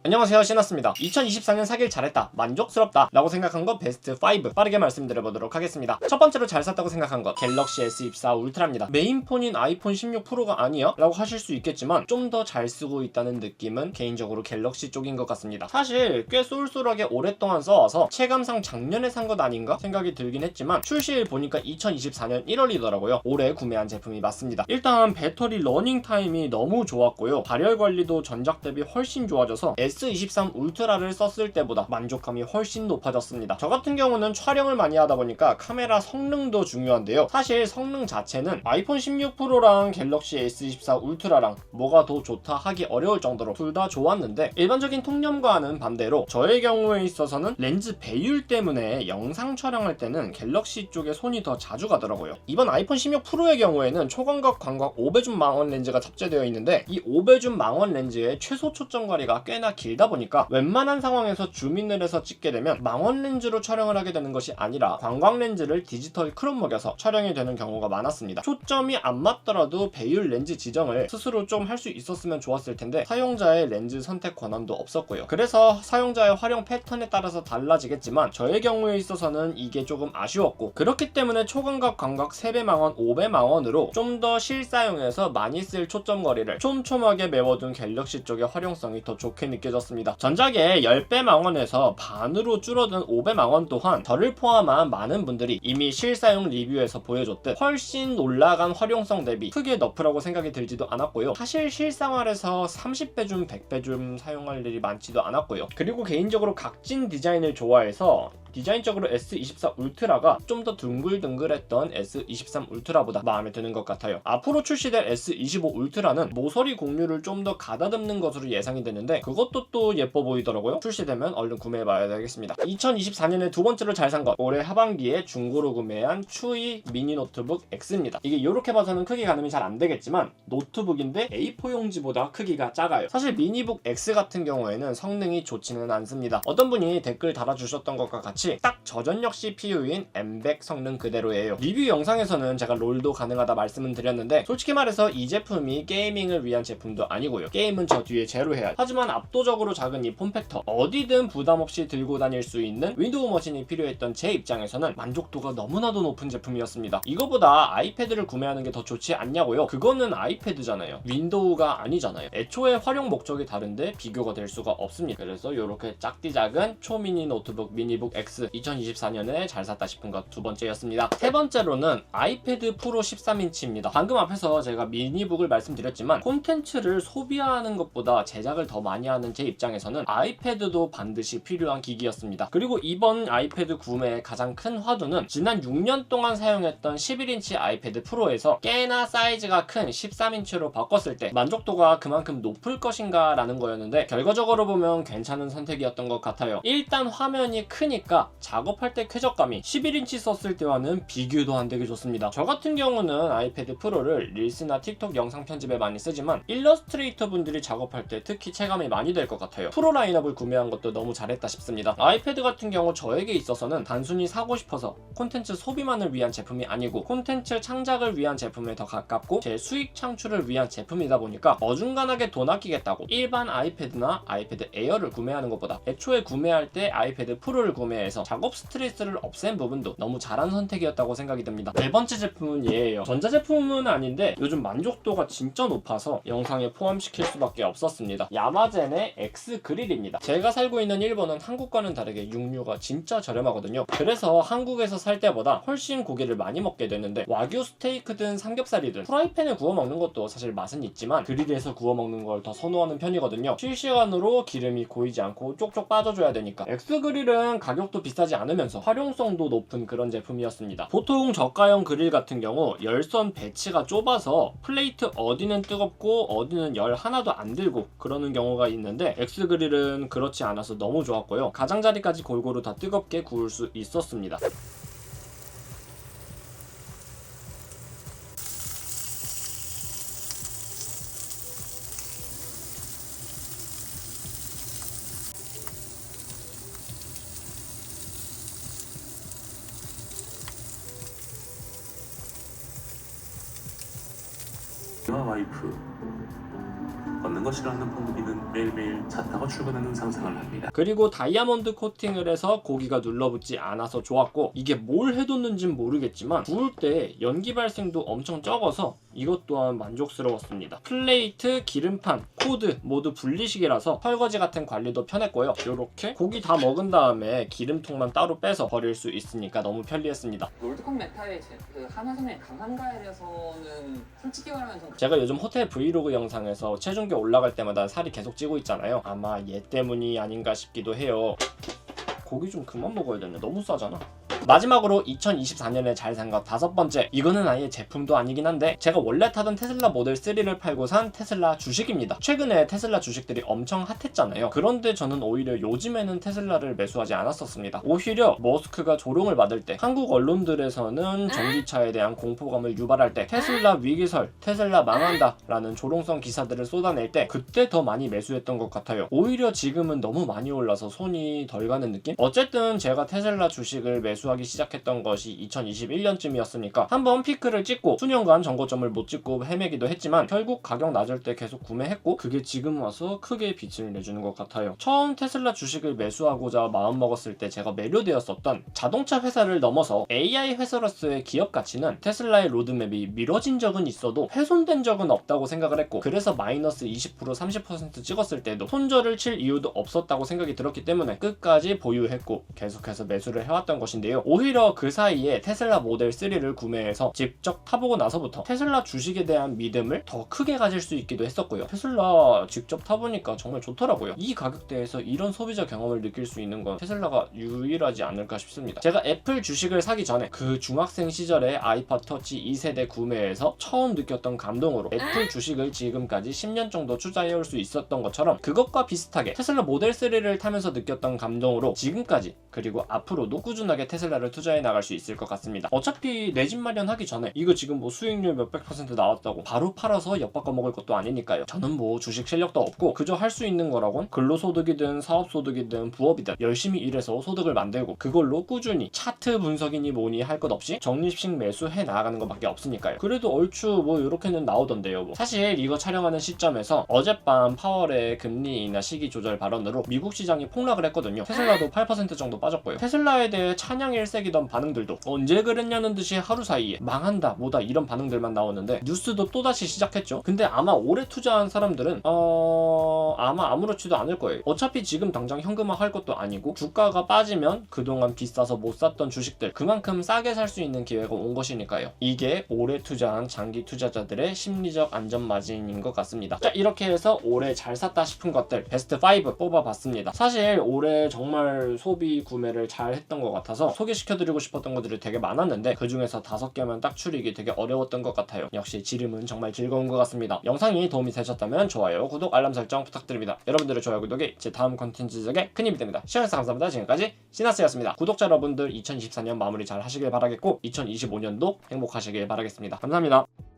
안녕하세요, 신났습니다. 2024년 사길 잘했다, 만족스럽다 라고 생각한 거 베스트 5 빠르게 말씀드려보도록 하겠습니다. 첫 번째로 잘 샀다고 생각한 거 갤럭시 S24 울트라입니다. 메인폰인 아이폰 16 프로가 아니야? 라고 하실 수 있겠지만 좀 더 잘 쓰고 있다는 느낌은 개인적으로 갤럭시 쪽인 것 같습니다. 사실 꽤 쏠쏠하게 오랫동안 써와서 체감상 작년에 산 것 아닌가 생각이 들긴 했지만 출시일 보니까 2024년 1월이더라고요. 올해 구매한 제품이 맞습니다. 일단 배터리 러닝 타임이 너무 좋았고요. 발열 관리도 전작 대비 훨씬 좋아져서 S23 울트라를 썼을 때보다 만족감이 훨씬 높아졌습니다. 저 같은 경우는 촬영을 많이 하다 보니까 카메라 성능도 중요한데요. 사실 성능 자체는 아이폰 16 프로랑 갤럭시 S24 울트라랑 뭐가 더 좋다 하기 어려울 정도로 둘 다 좋았는데 일반적인 통념과는 반대로 저의 경우에 있어서는 렌즈 배율 때문에 영상 촬영할 때는 갤럭시 쪽에 손이 더 자주 가더라고요. 이번 아이폰 16 프로의 경우에는 초광각 광각 5배줌 망원 렌즈가 탑재되어 있는데 이 5배줌 망원 렌즈의 최소 초점 거리가 꽤나 길다 보니까 웬만한 상황에서 줌인을 해서 찍게 되면 망원 렌즈로 촬영을 하게 되는 것이 아니라 광각 렌즈를 디지털 크롭 먹여서 촬영이 되는 경우가 많았습니다. 초점이 안 맞더라도 배율 렌즈 지정을 스스로 좀 할 수 있었으면 좋았을 텐데 사용자의 렌즈 선택 권한도 없었고요. 그래서 사용자의 활용 패턴에 따라서 달라지겠지만 저의 경우에 있어서는 이게 조금 아쉬웠고, 그렇기 때문에 초광각 광각 3배 망원 5배 망원으로 좀 더 실사용에서 많이 쓸 초점 거리를 촘촘하게 메워둔 갤럭시 쪽의 활용성이 더 좋게 느껴졌습니다. 전작의 10배 망원에서 반으로 줄어든 5배 망원 또한 저를 포함한 많은 분들이 이미 실사용 리뷰에서 보여줬듯 훨씬 올라간 활용성 대비 크게 너프라고 생각이 들지도 않았고요. 사실 실생활에서 30배 줌, 100배 줌 사용할 일이 많지도 않았고요. 그리고 개인적으로 각진 디자인을 좋아해서 디자인적으로 S24 울트라가 좀 더 둥글둥글했던 S23 울트라보다 마음에 드는 것 같아요. 앞으로 출시될 S25 울트라는 모서리 공유를 좀 더 가다듬는 것으로 예상이 되는데 그것도 또 예뻐 보이더라고요. 출시되면 얼른 구매해봐야 되겠습니다. 2024년에 두 번째로 잘 산 것, 올해 하반기에 중고로 구매한 추이 미니 노트북 X입니다. 이게 이렇게 봐서는 크기 가늠이 잘 안 되겠지만 노트북인데 A4 용지보다 크기가 작아요. 사실 미니북 X 같은 경우에는 성능이 좋지는 않습니다. 어떤 분이 댓글 달아주셨던 것과 같이 딱 저전력 CPU인 M100 성능 그대로예요. 리뷰 영상에서는 제가 롤도 가능하다 말씀은 드렸는데 솔직히 말해서 이 제품이 게이밍을 위한 제품도 아니고요. 게임은 저 뒤에 제로해야. 하지만 압도적으로 작은 이 폼팩터, 어디든 부담없이 들고 다닐 수 있는 윈도우 머신이 필요했던 제 입장에서는 만족도가 너무나도 높은 제품이었습니다. 이거보다 아이패드를 구매하는 게 더 좋지 않냐고요? 그거는 아이패드잖아요. 윈도우가 아니잖아요. 애초에 활용 목적이 다른데 비교가 될 수가 없습니다. 그래서 이렇게 작디 작은 초미니 노트북 미니북 X 2024년에 잘 샀다 싶은 것 두 번째였습니다. 세 번째로는 아이패드 프로 13인치입니다. 방금 앞에서 제가 미니북을 말씀드렸지만 콘텐츠를 소비하는 것보다 제작을 더 많이 하는 제 입장에서는 아이패드도 반드시 필요한 기기였습니다. 그리고 이번 아이패드 구매의 가장 큰 화두는 지난 6년 동안 사용했던 11인치 아이패드 프로에서 꽤나 사이즈가 큰 13인치로 바꿨을 때 만족도가 그만큼 높을 것인가 라는 거였는데 결과적으로 보면 괜찮은 선택이었던 것 같아요. 일단 화면이 크니까 작업할 때 쾌적감이 11인치 썼을 때와는 비교도 안 되게 좋습니다. 저 같은 경우는 아이패드 프로를 릴스나 틱톡 영상 편집에 많이 쓰지만 일러스트레이터 분들이 작업할 때 특히 체감이 많이 될 것 같아요. 프로 라인업을 구매한 것도 너무 잘했다 싶습니다. 아이패드 같은 경우 저에게 있어서는 단순히 사고 싶어서 콘텐츠 소비만을 위한 제품이 아니고 콘텐츠 창작을 위한 제품에 더 가깝고 제 수익 창출을 위한 제품이다 보니까 어중간하게 돈 아끼겠다고 일반 아이패드나 아이패드 에어를 구매하는 것보다 애초에 구매할 때 아이패드 프로를 구매해서 작업 스트레스를 없앤 부분도 너무 잘한 선택이었다고 생각이 듭니다. 네 번째 제품은 얘예요. 전자제품은 아닌데 요즘 만족도가 진짜 높아서 영상에 포함시킬 수밖에 없었습니다. 야마젠의 X 그릴입니다. 제가 살고 있는 일본은 한국과는 다르게 육류가 진짜 저렴하거든요. 그래서 한국에서 살 때보다 훨씬 고기를 많이 먹게 되는데 와규 스테이크든 삼겹살이든 프라이팬에 구워 먹는 것도 사실 맛은 있지만 그릴에서 구워 먹는 걸 더 선호하는 편이거든요. 실시간으로 기름이 고이지 않고 쪽쪽 빠져줘야 되니까. X 그릴은 가격도 비싸지 않으면서 활용성도 높은 그런 제품이었습니다. 보통 저가형 그릴 같은 경우 열선 배치가 좁아서 플레이트 어디는 뜨겁고 어디는 열 하나도 안 들고 그러는 경우가 있는데 X 그릴은 그렇지 않아서 너무 좋았고요. 가장자리까지 골고루 다 뜨겁게 구울 수 있었습니다. 와이프 걷는 거 싫어하는 폰들이는 매일매일 차 타고 출근하는 상상을 합니다. 그리고 다이아몬드 코팅을 해서 고기가 눌러붙지 않아서 좋았고, 이게 뭘 해뒀는진 모르겠지만 구울 때 연기 발생도 엄청 적어서 이것 또한 만족스러웠습니다. 플레이트, 기름판, 코드 모두 분리식이라서 설거지 같은 관리도 편했고요. 이렇게 고기 다 먹은 다음에 기름통만 따로 빼서 버릴 수 있으니까 너무 편리했습니다. 롤드컵 메타의 그 하나선의 강한가에 대해서는 솔직히 말하면 좀 제가 요즘 호텔 브이로그 영상에서 체중계 올라갈 때마다 살이 계속 찌고 있잖아요. 아마 얘 때문이 아닌가 싶기도 해요. 고기 좀 그만 먹어야 되네. 너무 싸잖아. 마지막으로 2024년에 잘 산 것 5번째, 이거는 아예 제품도 아니긴 한데 제가 원래 타던 테슬라 모델 3를 팔고 산 테슬라 주식입니다. 최근에 테슬라 주식들이 엄청 핫했잖아요. 그런데 저는 오히려 요즘에는 테슬라를 매수하지 않았었습니다. 오히려 머스크가 조롱을 받을 때, 한국 언론들에서는 전기차에 대한 공포감을 유발할 때, 테슬라 위기설, 테슬라 망한다 라는 조롱성 기사들을 쏟아낼 때, 그때 더 많이 매수했던 것 같아요. 오히려 지금은 너무 많이 올라서 손이 덜 가는 느낌? 어쨌든 제가 테슬라 주식을 매수하기 시작했던 것이 2021년쯤이었으니까 한번 피크를 찍고 수년간 정고점을 못 찍고 헤매기도 했지만 결국 가격 낮을 때 계속 구매했고, 그게 지금 와서 크게 빛을 내주는 것 같아요. 처음 테슬라 주식을 매수하고자 마음먹었을 때 제가 매료되었었던 자동차 회사를 넘어서 AI 회사로서의 기업 가치는 테슬라의 로드맵이 미뤄진 적은 있어도 훼손된 적은 없다고 생각을 했고, 그래서 마이너스 20% 30% 찍었을 때도 손절을 칠 이유도 없었다고 생각이 들었기 때문에 끝까지 보유했고 계속해서 매수를 해왔던 것인데요. 오히려 그 사이에 테슬라 모델 3를 구매해서 직접 타보고 나서부터 테슬라 주식에 대한 믿음을 더 크게 가질 수 있기도 했었고요. 테슬라 직접 타보니까 정말 좋더라고요. 이 가격대에서 이런 소비자 경험을 느낄 수 있는 건 테슬라가 유일하지 않을까 싶습니다. 제가 애플 주식을 사기 전에 그 중학생 시절에 아이팟 터치 2세대 구매해서 처음 느꼈던 감동으로 애플 주식을 지금까지 10년 정도 투자해올 수 있었던 것처럼, 그것과 비슷하게 테슬라 모델 3를 타면서 느꼈던 감동으로 지금까지 그리고 앞으로도 꾸준하게 테슬라를 투자해 나갈 수 있을 것 같습니다. 어차피 내 집 마련하기 전에 이거 지금 뭐 수익률 몇백 % 나왔다고 바로 팔아서 엿바꿔 먹을 것도 아니니까요. 저는 뭐 주식 실력도 없고 그저 할 수 있는 거라곤 근로소득이든 사업소득이든 부업이든 열심히 일해서 소득을 만들고 그걸로 꾸준히 차트 분석이니 뭐니 할 것 없이 적립식 매수해 나가는 것밖에 없으니까요. 그래도 얼추 뭐 이렇게는 나오던데요. 뭐. 사실 이거 촬영하는 시점에서 어젯밤 파월의 금리 인하 시기 조절 발언으로 미국 시장이 폭락을 했거든요. 테슬라도 8% 정도 빠졌고요. 테슬라에 대해 찬양 일색이던 반응들도 언제 그랬냐는 듯이 하루 사이에 망한다 뭐다 이런 반응들만 나오는데 뉴스도 또다시 시작했죠. 근데 아마 올해 투자한 사람들은 아마 아무렇지도 않을 거예요. 어차피 지금 당장 현금화 할 것도 아니고 주가가 빠지면 그동안 비싸서 못 샀던 주식들 그만큼 싸게 살 수 있는 기회가 온 것이니까요. 이게 올해 투자한 장기 투자자들의 심리적 안전 마진인 것 같습니다. 자, 이렇게 해서 올해 잘 샀다 싶은 것들 베스트 5 뽑아봤습니다. 사실 올해 정말 소비 구매를 잘 했던 것 같아서 소개시켜드리고 싶었던 것들이 되게 많았는데 그 중에서 5개만 딱 추리기 되게 어려웠던 것 같아요. 역시 지름은 정말 즐거운 것 같습니다. 영상이 도움이 되셨다면 좋아요, 구독, 알람 설정 부탁드립니다. 여러분들의 좋아요, 구독이 제 다음 컨텐츠 제작에 큰 힘이 됩니다. 시청해주셔서 감사합니다. 지금까지 시나스였습니다. 구독자 여러분들 2024년 마무리 잘 하시길 바라겠고 2025년도 행복하시길 바라겠습니다. 감사합니다.